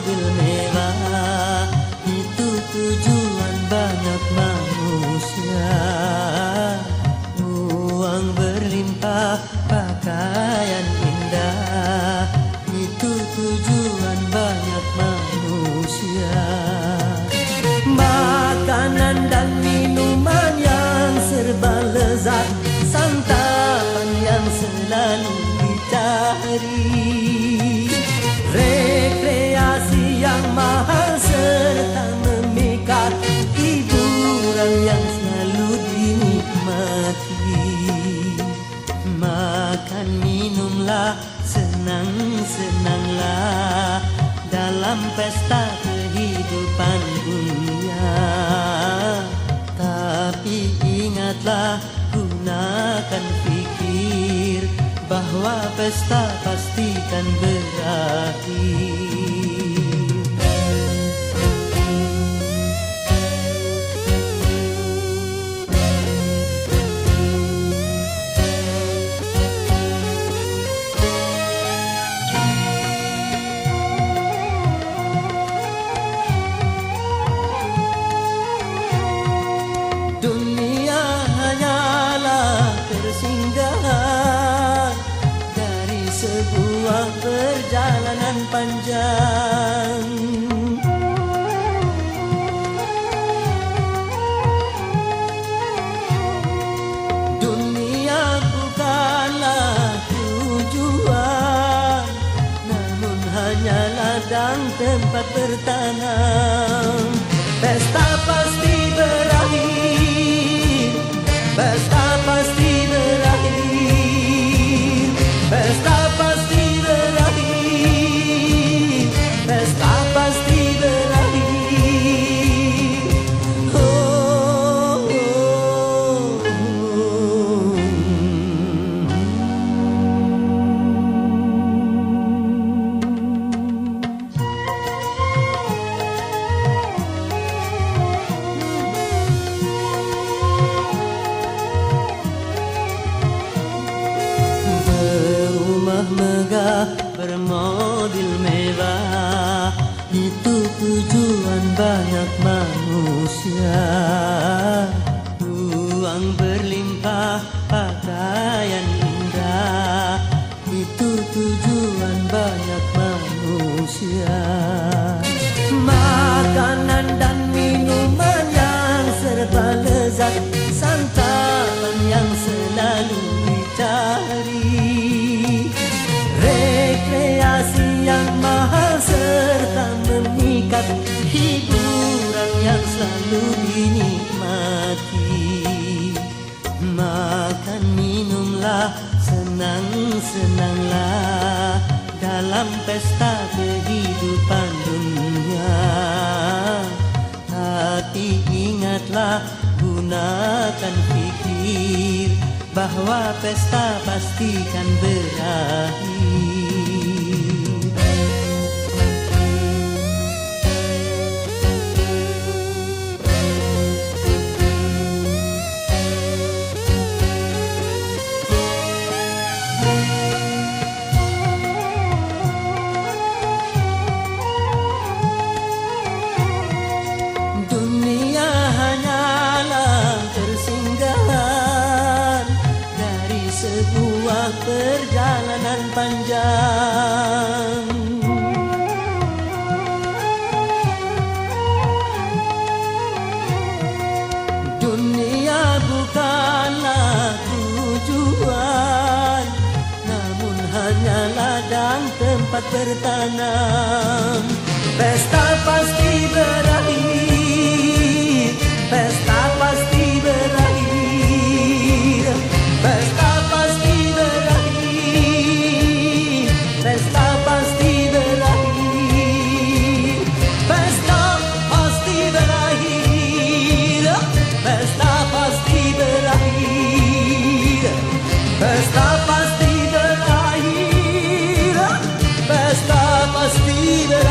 bermobil mewah, itu tujuan banyak manusia. Uang berlimpah, pakaian indah, itu tujuan banyak manusia. Makanan dan minuman yang serba lezat, santapan yang selalu dicari, rekreasi yang mahal serta memikat, hiburan yang selalu dinikmati. Makan minumlah, senang-senanglah dalam pesta kehidupan dunia. Tapi ingatlah, gunakan pikir bahwa pesta pastikan berakhir. Dunia hanyalah persinggahan dari sebuah perjalanan panjang. Dunia bukanlah tujuan, namun hanya ladang tempat bertanam. Pesta pasti berakhir, pesta pasti berakhir, pesta pasti berakhir, pesta pasti berakhir. Oh, oh, oh. Berumah megah, bermobil mewah, itu tujuan banyak manusia. Uang berlimpah, pakaian indah, itu tujuan banyak manusia. Makanan dan minuman yang serba lezat, santapan yang selalu dicari, rekreasi yang mahal serta memikat, hiburan yang selalu dinikmati. Makan minumlah, senang-senanglah dalam pesta kehidupan dunia. Tapi ingatlah, gunakan pikir bahwa pesta pastikan berakhir. Dunia hanyalah persinggahan dari sebuah perjalanan panjang. Dunia bukanlah tujuan, namun hanya ladang tempat bertanam. Pesta pasti berakhir, pesta pasti berakhir, pesta pasti berakhir, pesta pasti berakhir, pesta pasti berakhir, pesta pasti berakhir, pesta pasti berakhir, pesta pasti berakhir.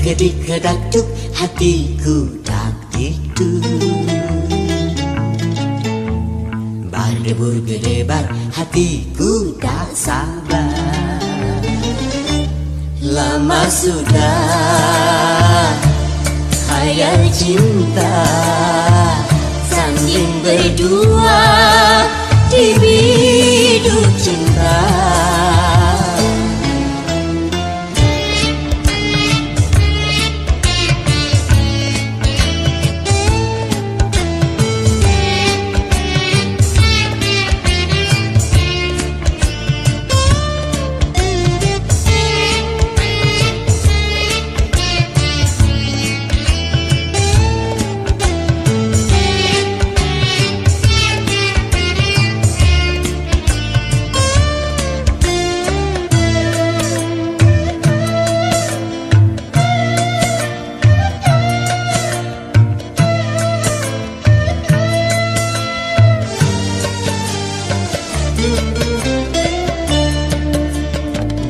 kedik kedakduk hatiku tak itu. Berdebur gedebar hatiku tak sabar. Lama sudah khayal cinta sambil berdua di biduk cinta.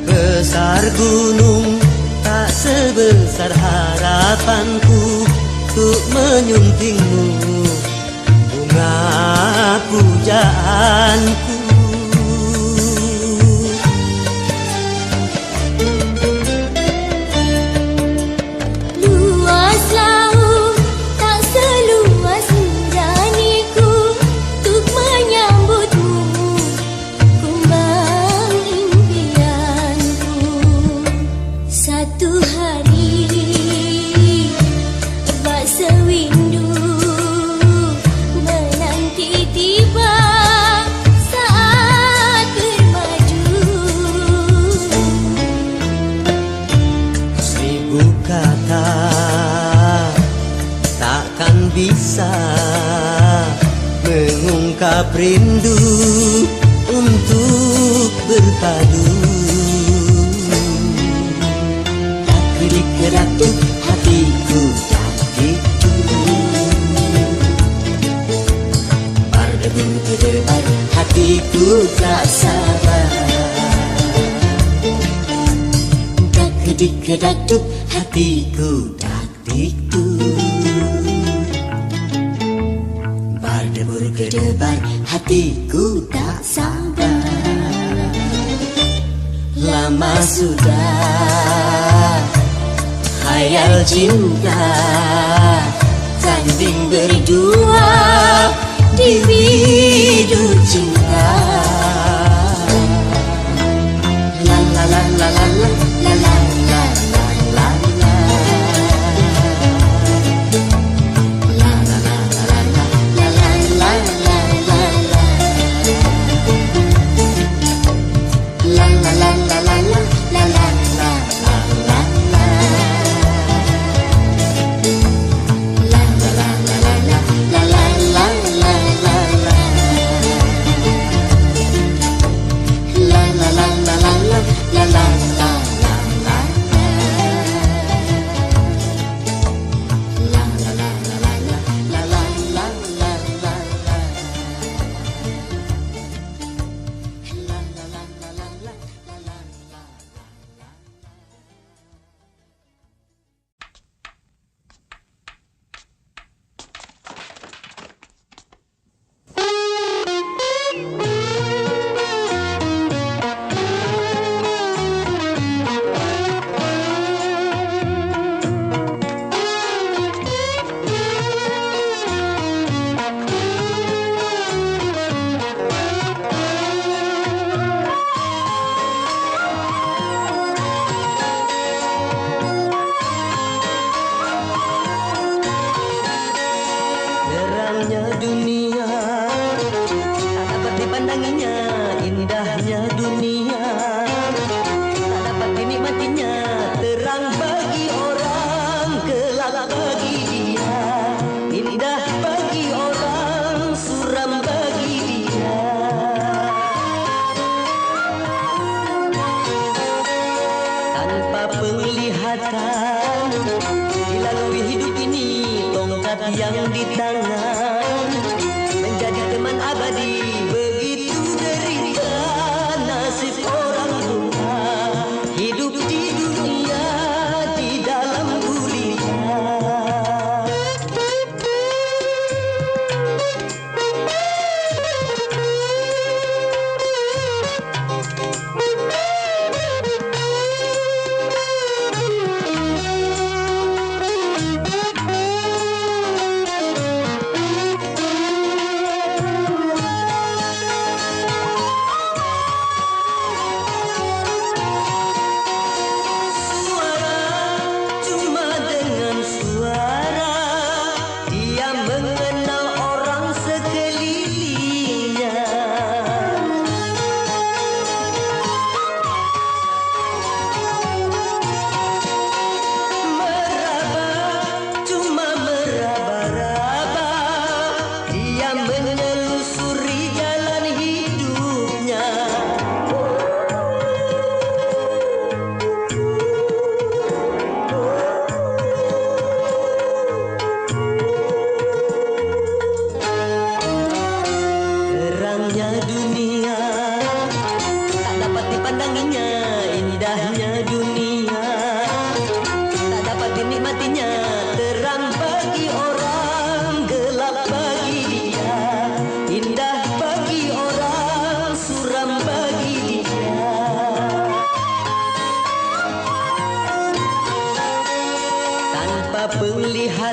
Besar gunung tak sebesar harapanku untuk menyuntingmu, bunga pujaanku. Luas laut tak seluas nuraniku untuk menyambutmu, kumbang impianku. Satu hari bak sewindu menanti tiba saat bermaju. Seribu kata takkan bisa mengungkap rindu untuk berpadu. Tak kedik-kedakduk hatiku tak itu. Berdebur gedebar hatiku tak sabar. Tak kedik-kedakduk hatiku tak itu. Berdebur gedebar hatiku tak sabar. Lama sudah khayal cinta sanding berdua di biduk cinta. La la la la la la la la la la la la. La la la la la la la la la la la. La la la la la la la la la la la. La la la la la la la la la la la. La la la la la la la la la. yang di tangan menjadi teman abadi. Begitu derita nasib orang tua, hidup di dunia di dalam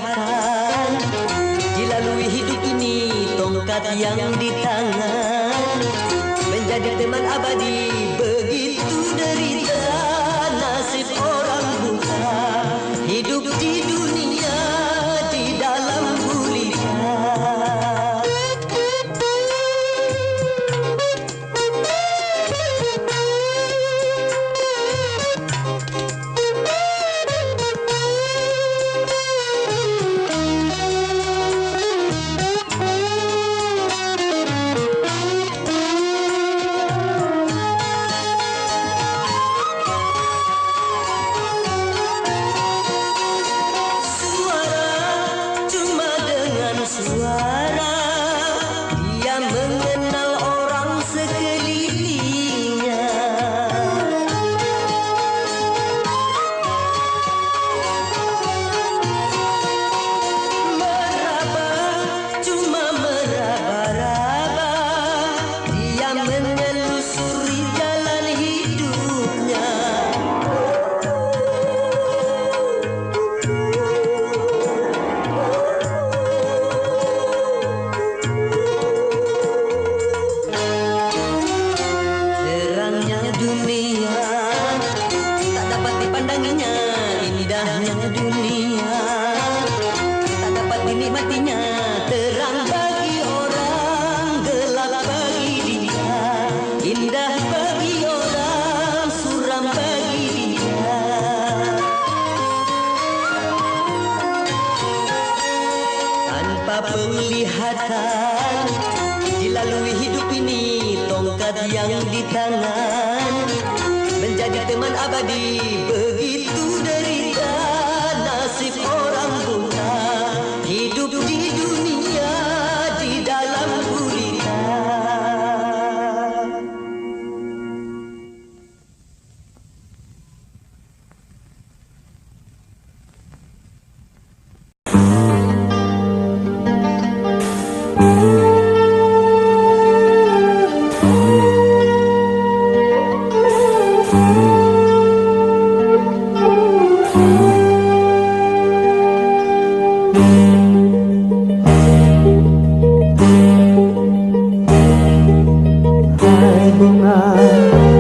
kelihatan. Dilalui hidup ini tongkat yang di tangan, menjadi teman abadi begitu derita. Nasib orang buta hidup di dunia di dalam gulita. Suara dia mengenal orang sekelilingnya. Meraba, cuma meraba-raba, dia menelusuri jalan hidupnya. Dunia tak dapat dipandanginya, indahnya dunia tak dapat dinikmatinya. Terang bagi orang, gelap bagi dia, indah bagi orang, suram bagi dia. Tanpa penglihatan dilalui hidup ini tongkat yang di tangan, menjadi teman abadi begitu derita. Nasib orang buta hidup di dunia di dalam gulita.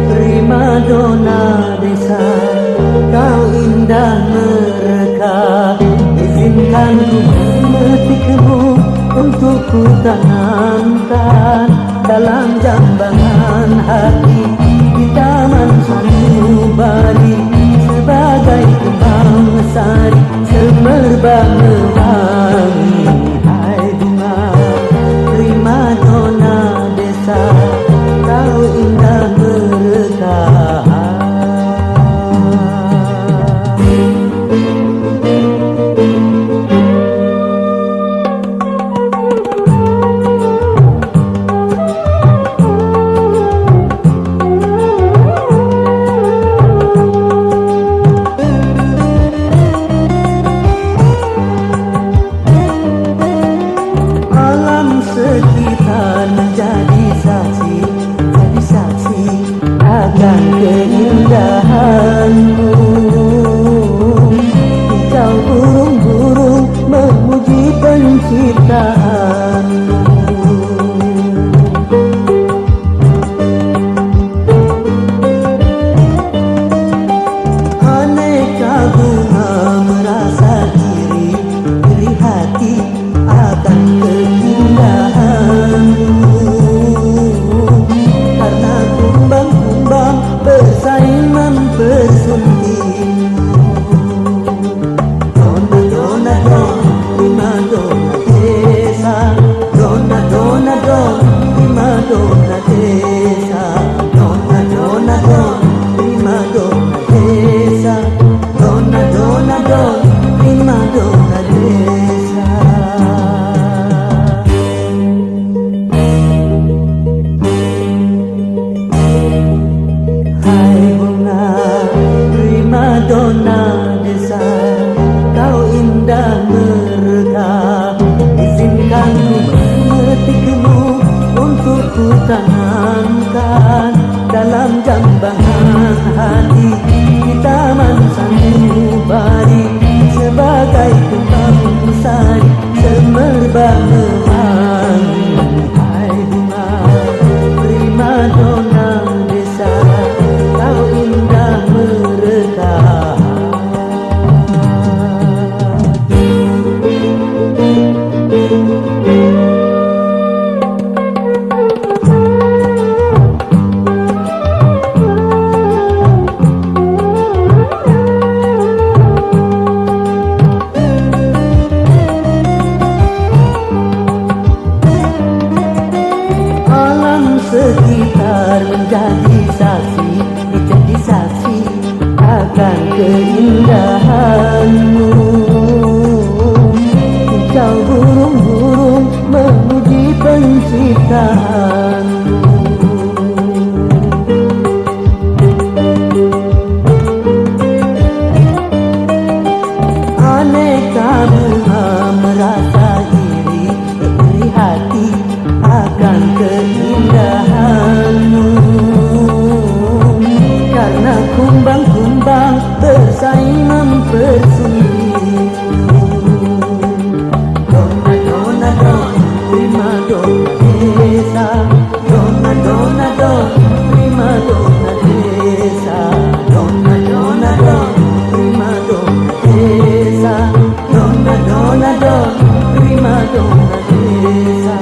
Primadona desa, kau indah mereka. Izinkan ku memetikmu untuk ku tanamkan dalam jambangan hati di taman sanubari, sebagai kembang sari semerbak mewangi. Hai bunga primadona desa, kau indah berkah. Alam sekitar menjadi saksi, jadi saksi akan keindahanmu. Hijau burung-burung memuji penciptaanmu. Aneka bunga merasa iri, iri hati akan keindahanmu. Karena kumbang-kumbang bersaing mempersuntingmu. Dona, dona, don, primadona desa. Dona, dona, don, primadona desa. Dona, dona, don, primadona desa. Dona, dona, don, primadona desa. Hai bunga primadona desa, kau indah mereka. Izinkan ku memetikmu untuk ku tanamkan dalam jambangan hati di taman sanubari, sebagai kembang akan keindahanmu. Kicau burung-burung memuji penciptaanmu. Aneka bunga merasa iri hati akan keindahanmu. Karena kumbang-kumbang bersaing mempersembunyimu. Dona, dona, dona, prima dona desa. Dona, dona, dona, prima dona desa. Dona, dona, dona, prima dona desa. Dona, dona, dona, prima dona desa.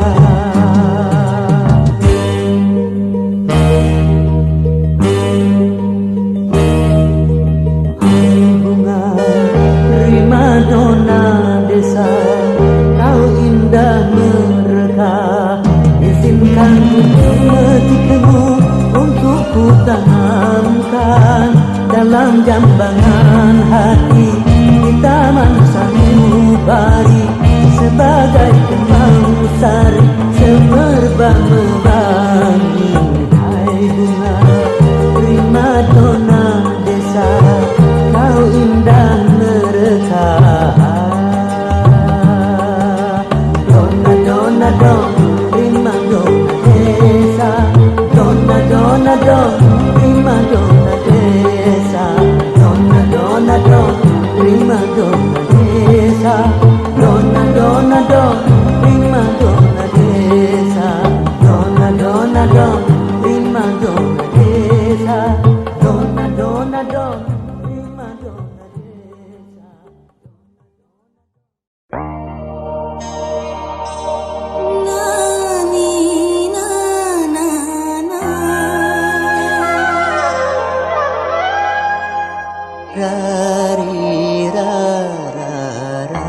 Dona desa, kau indah mereka. Izinkan untuk metikmu, untuk ku tanamkan dalam jambangan hati kita sanubari sebagai kembang sari semerbak mewangi. Hai bunga prima dona desa, kau indah mereka. Dona, dona, dona, prima dona desa. Dona, dona, dona, prima dona desa. Dona, dona, dona, prima dona desa. Dona, dona, dona, prima dona desa. Dona, dona, dona, prima dona desa. Dona, dona, dona, prima dona desa. Rari ra ra ra.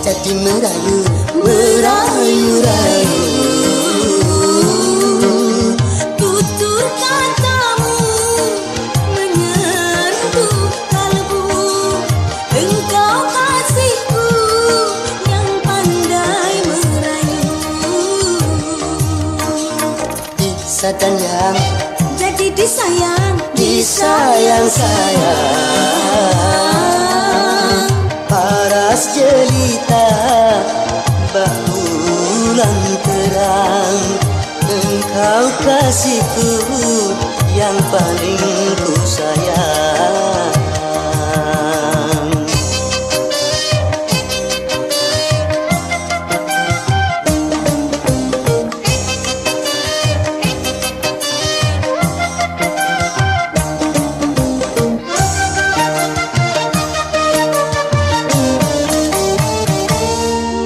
Jadi merayu, merayu-rayu. Tutur katamu menyentuh kalbu. Engkau kasihku yang pandai merayu. Disayang yang Jadi disayang, disayang-sayang. Paras jelita bulan terang. Engkau kasihku yang paling ku sayang.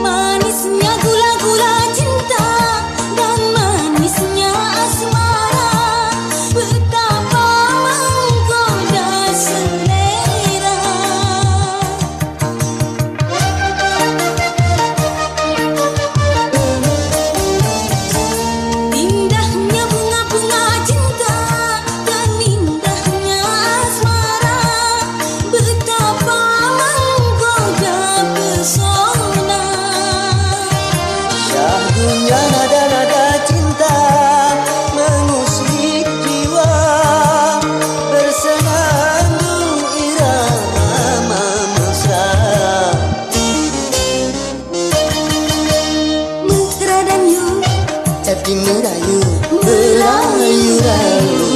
manisnya gula-gula cinta dan manisnya asmara. Betapa menggoda selera. Indahnya bunga-bunga cinta dan indahnya asmara. Betapa menggoda pesona. Syahdunya nada-nada cinta mengusik jiwa, bersenandung irama mesra. Mesra dan yu, Jadi merayu, merayu-rayu.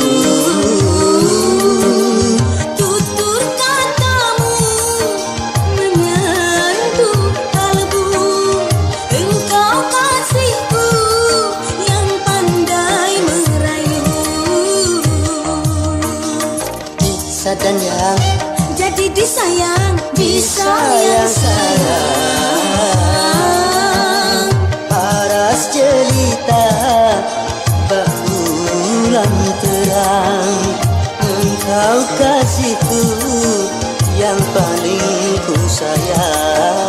tutur katamu menyentuh kalbu. Engkau kasihku dan yang Jadi disayang, disayang-sayang. Paras jelita bulan terang, engkau kasihku yang paling ku sayang.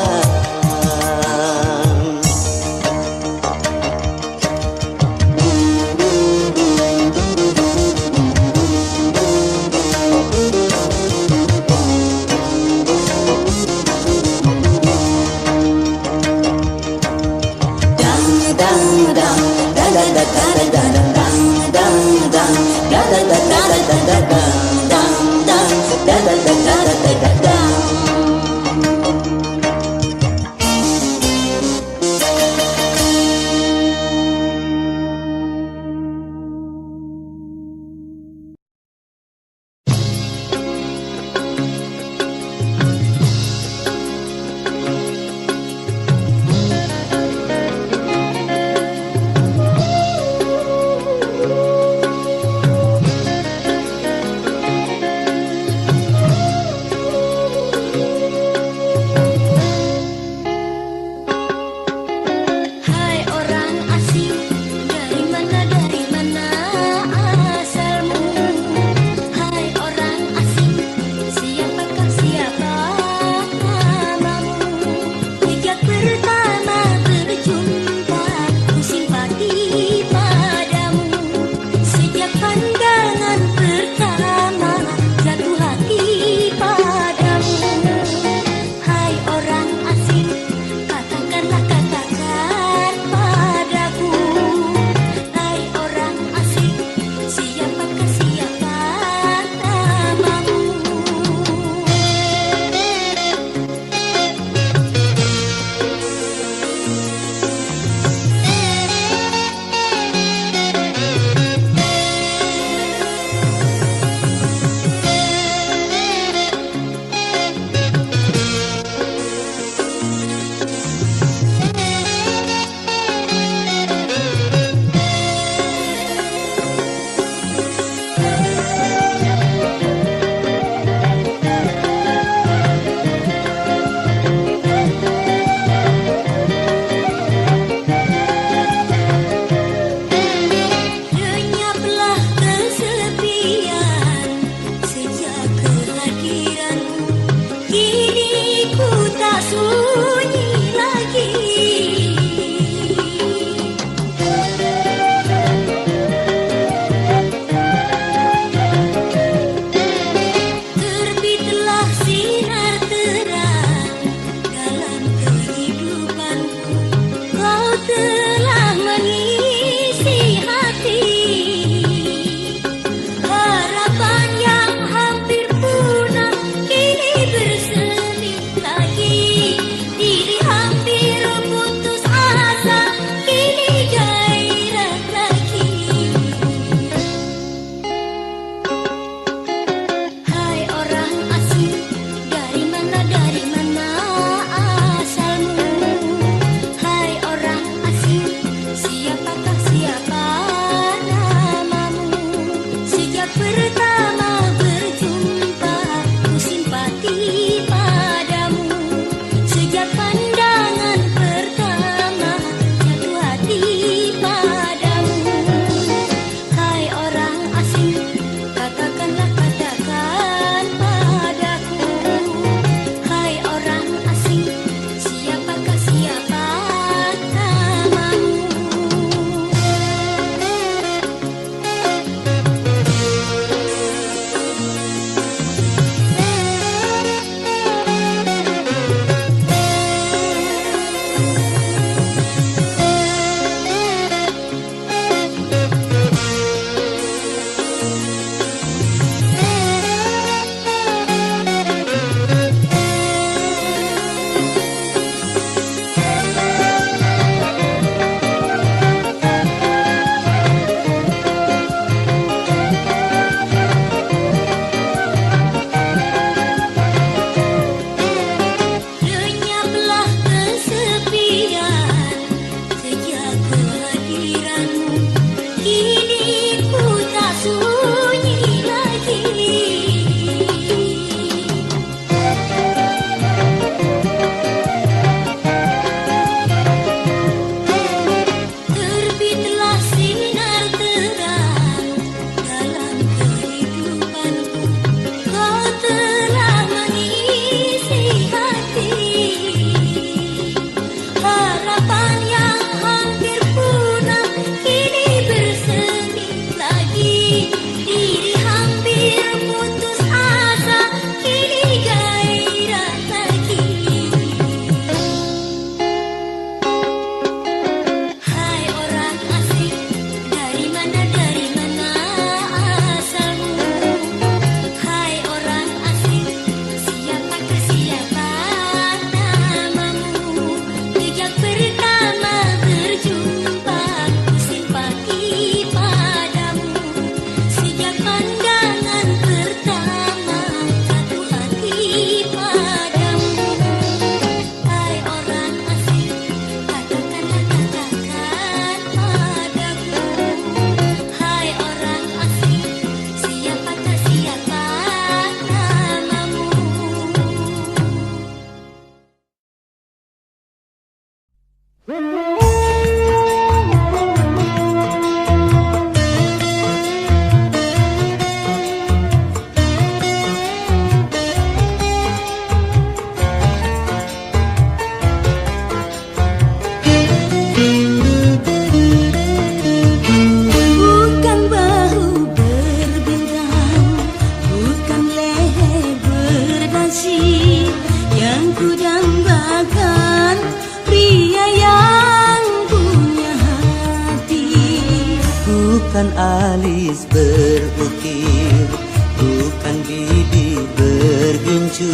Bukan alis berukir, bukan bibir bergincu,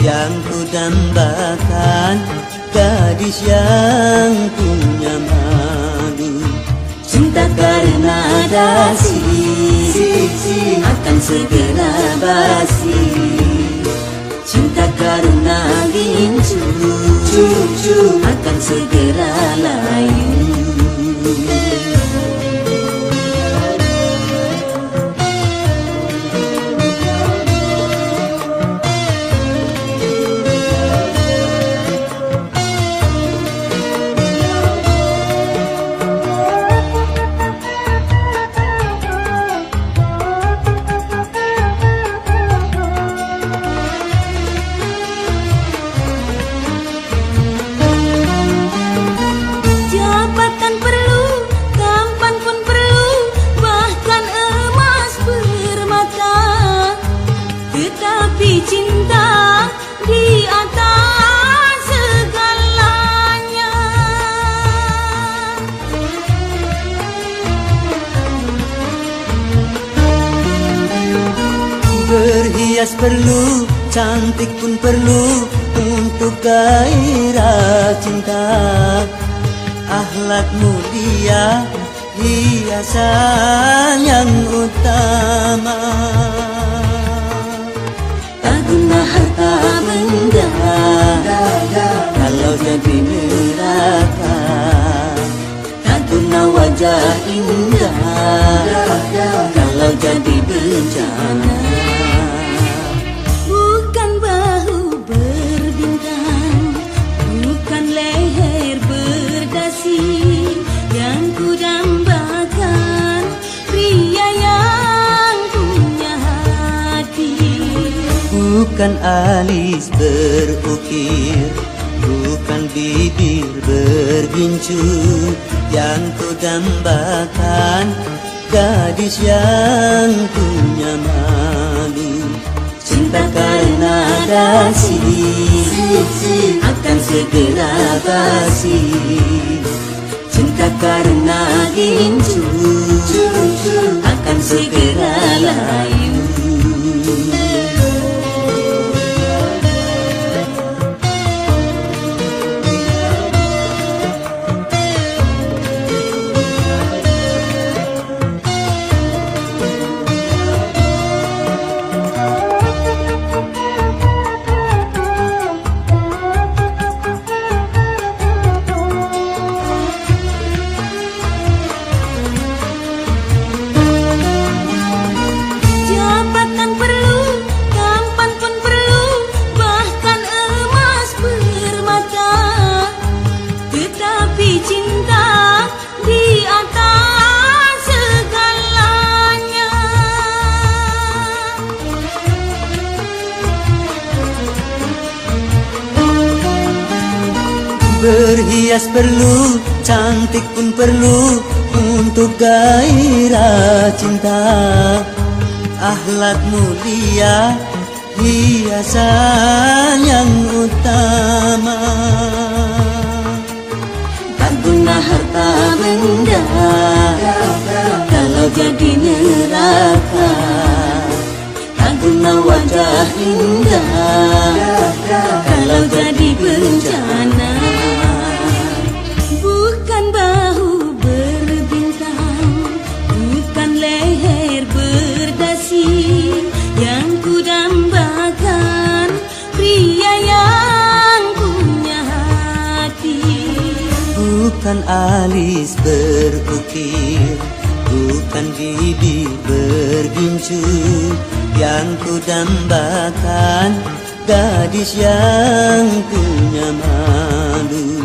yang ku dambakan gadis yang punya malu. Cinta karena dasi akan segera basi, cinta karena gincu akan segera layu. Jabatan perlu, tampan pun perlu, bahkan emas permata. Tetapi cinta di atas segalanya. Berhias perlu, cantik pun perlu untuk gairah cinta. Akhlak mulia, hiasan yang utama. Tak guna harta benda kalau jadi neraka. Tak guna wajah indah kalau jadi bencana. Bukan bahu berbintang, bukan leher berdasi, yang ku dambakan pria yang punya hati. Bukan alis berukir, bukan bibir bergincu, yang ku dambakan gadis yang punya malu. Cinta karena dasi akan segera basi, cinta karena gincu akan segera layu. Jabatan perlu, tampan pun perlu, bahkan emas permata. Tetapi cinta di atas segalanya. Berhias perlu, cantik pun perlu untuk gairah cinta. Akhlak mulia, hiasan yang utama. Tak guna harta benda kalau jadi neraka. Tak guna wajah indah kalau jadi bencana. Bukan bahu berbintang, bukan leher berdasi, yang ku dambakan pria yang punya hati. Bukan alis berukir, bukan bibir bergincu, yang ku dambakan gadis yang punya malu.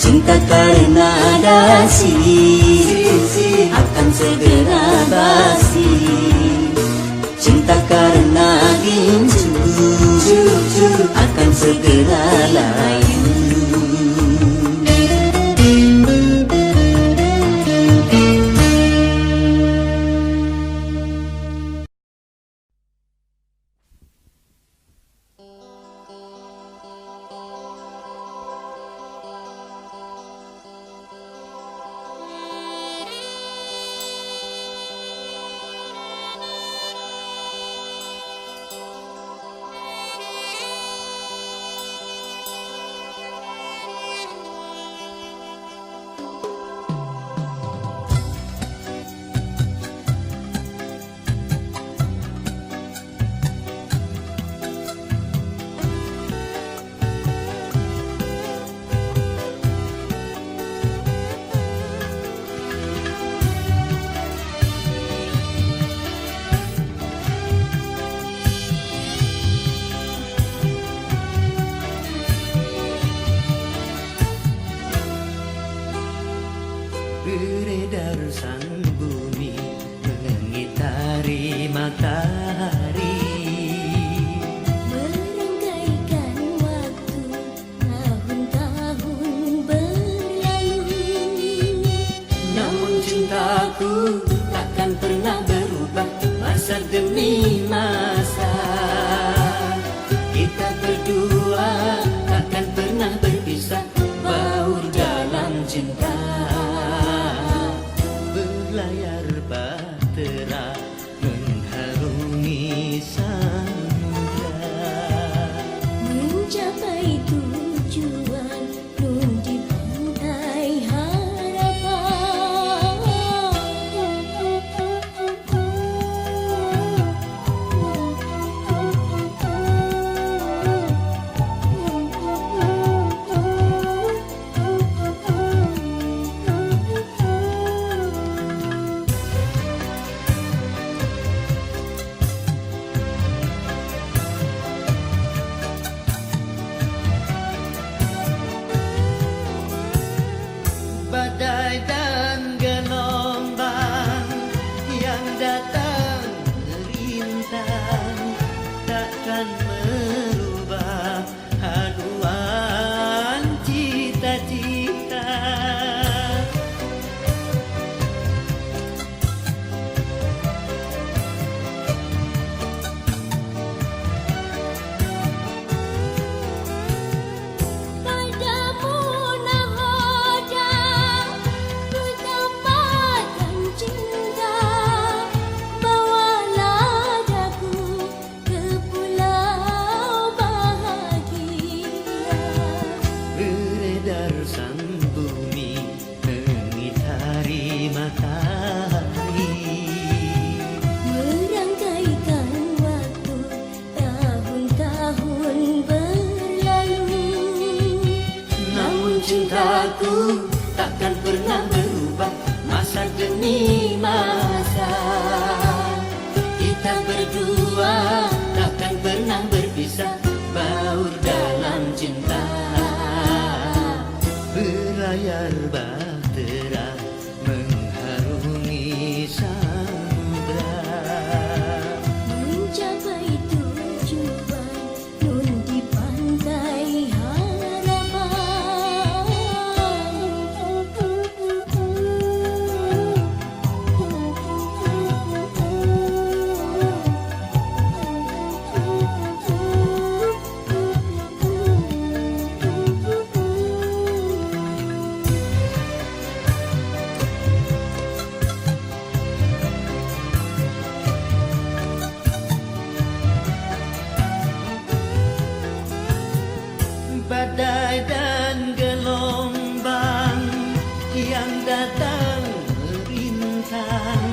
Cinta karena dasi akan segera basi, cinta karena gincu akan segera layu. beredar sang bumi mengitari matahari. Merangkaikan waktu tahun-tahun berlalu. Namun cintaku takkan pernah berubah masa demi masa. Kita berdua takkan pernah berpisah, baur dalam cinta. Berlayar bahtera mengharungi samudra. Mencapai tujuan nun di pantai Badai dan gelombang yang datang merintang takkan merubah haluan cita-cita. padamu nahoda ku tambahkan cinta. Bawalah daku ke pulau bahagia. Beredar sang bumi mengitari matahari. Merangkaikan waktu tahun-tahun berlalu. Namun cintaku takkan pernah berubah masa demi masa. Kita berdua takkan pernah berpisah, baur dalam cinta. Berlayar bahtera mengharungi samudra. Mencapai tujuan nun di pantai Badai dan gelombang yang datang merintang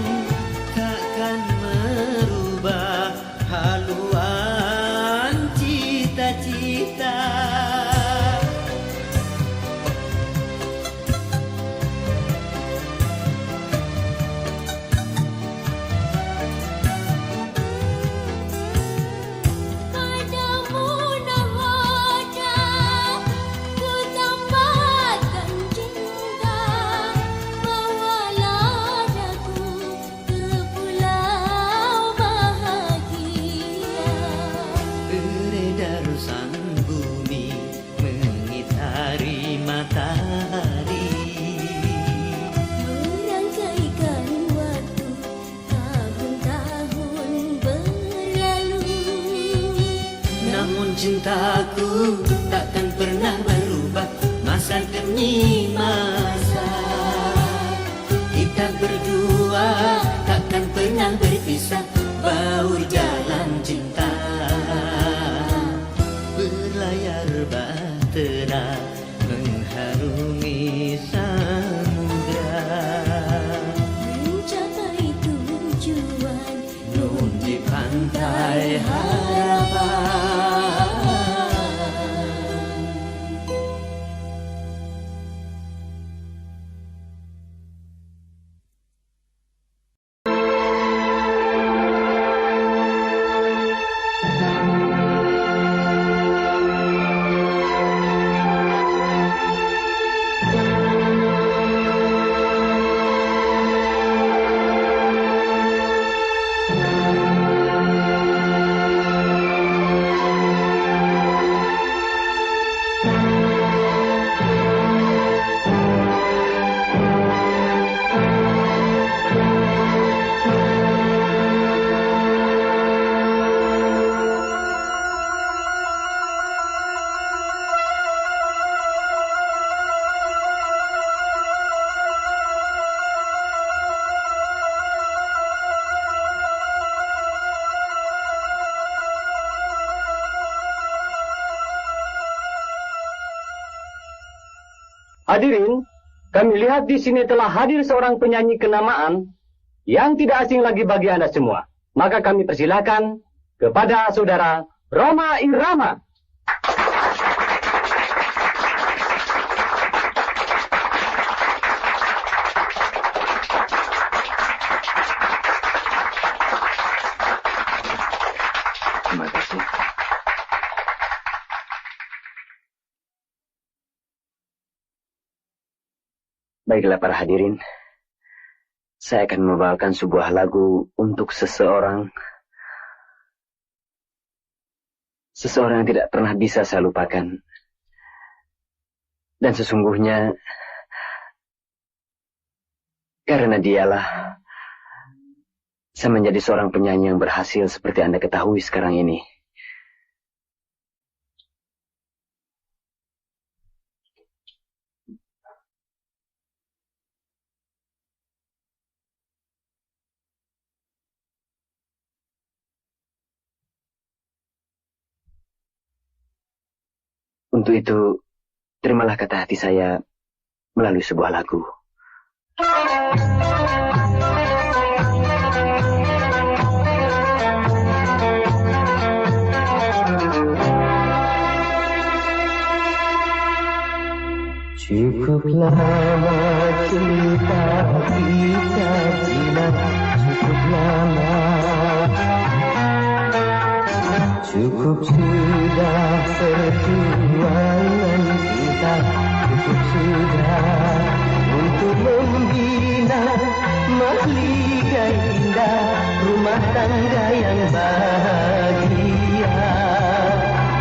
takkan merubah haluan cita-cita. padamu nahoda ku tambahkan cinta. Bawalah daku ke pulau bahagia. Beredar sang bumi mengitari matahari. Merangkaikan waktu tahun-tahun berlalu. Namun cintaku takkan pernah berubah masa demi masa. Kita berdua takkan pernah berpisah, baur dalam cinta. Berlayar bahtera mengharungi samudra. Mencapai tujuan Nun di pantai harapan. Hadirin, kami lihat di sini telah hadir seorang penyanyi kenamaan yang tidak asing lagi bagi Anda semua. Maka kami persilakan kepada saudara Rhoma Irama. Terima kasih. Baiklah para hadirin, saya akan membawakan sebuah lagu untuk seseorang yang tidak pernah bisa saya lupakan. Dan sesungguhnya karena dialah saya menjadi seorang penyanyi yang berhasil seperti Anda ketahui sekarang ini. Untuk itu, terimalah kata hati saya melalui sebuah lagu. Cukup lama cinta kita jinak, cukup lama. Cukup sudah perjuangan kita, cukup sudah untuk membina mahligai indah rumah tangga yang bahagia.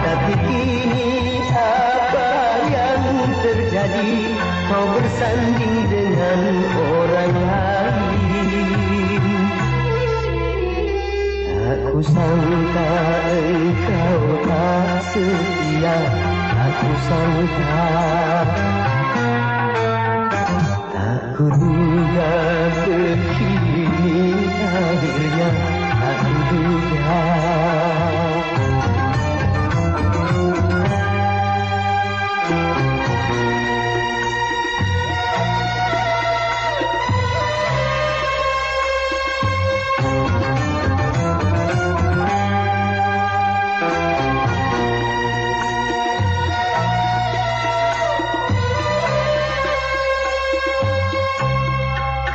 Tapi kini apa yang terjadi? Kau bersanding dengan orang lain. Aku sangka engkau tak setia, aku sangka. Tak kuduga begini akhirnya, tak kuduga.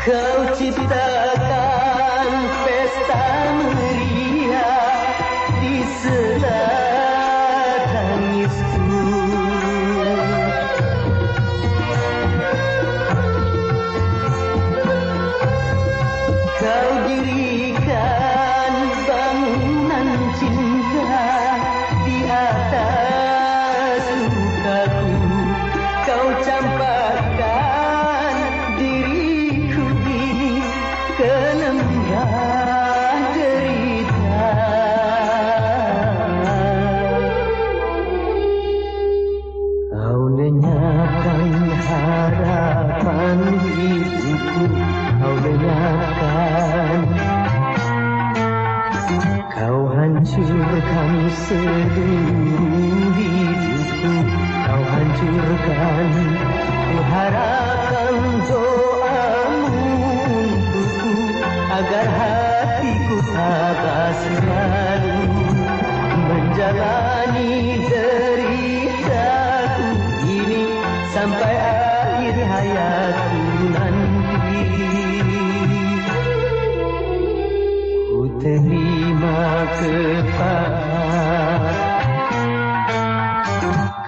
Kau ciptakan pesta meriah di sela tangisku. Kau dirikan bangunan cinta di atas lukaku. Kau campakkan diriku ke lembah derita. Kau lenyapkan harapan hidupku, kau lenyapkan. Kau hancurkan seluruh hidupku, kau hancurkan. Ku harapkan doamu untukku agar hatiku tabah selalu menjalani deritaku ini sampai akhir hayatku nanti. Ku terima kepada,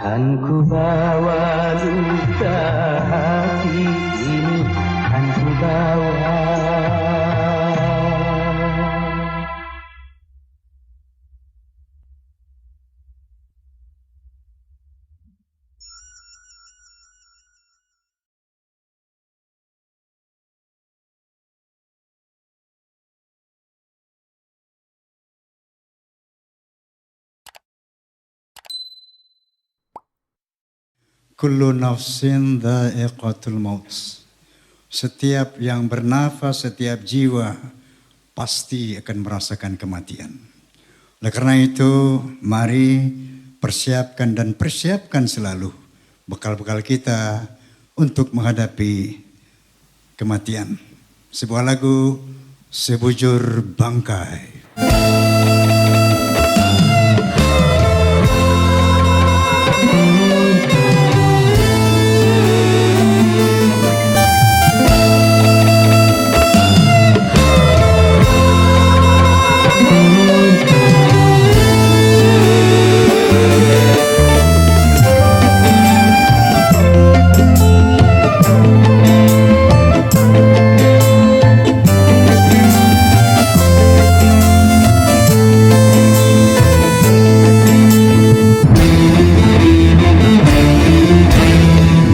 kan ku bawa luka hati ini, kan ku bawa. Kullu nafsin dha'iqatul maut. Setiap yang bernafas, setiap jiwa pasti akan merasakan kematian. Oleh karena itu, mari persiapkan selalu bekal-bekal kita untuk menghadapi kematian. Sebuah lagu Sebujur Bangkai.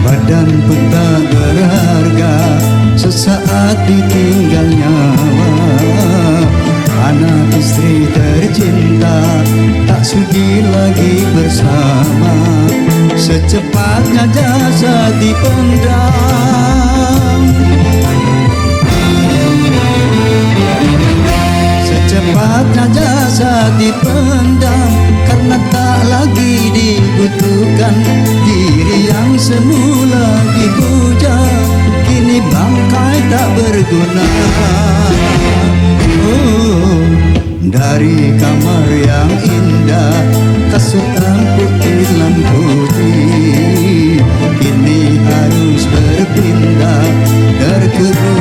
Badan pun tak berharga sesaat ditinggal nyawa. Anak istri tercinta tak sudi lagi bersama. Secepatnya jasad dipendam, secepatnya jasad dipendam, karena tak lagi dibutuhkan. Diri yang semula dipuja kini bangkai tak berguna. Oh, dari kamar yang indah kasut putih putih kini harus berpindah. Terkubur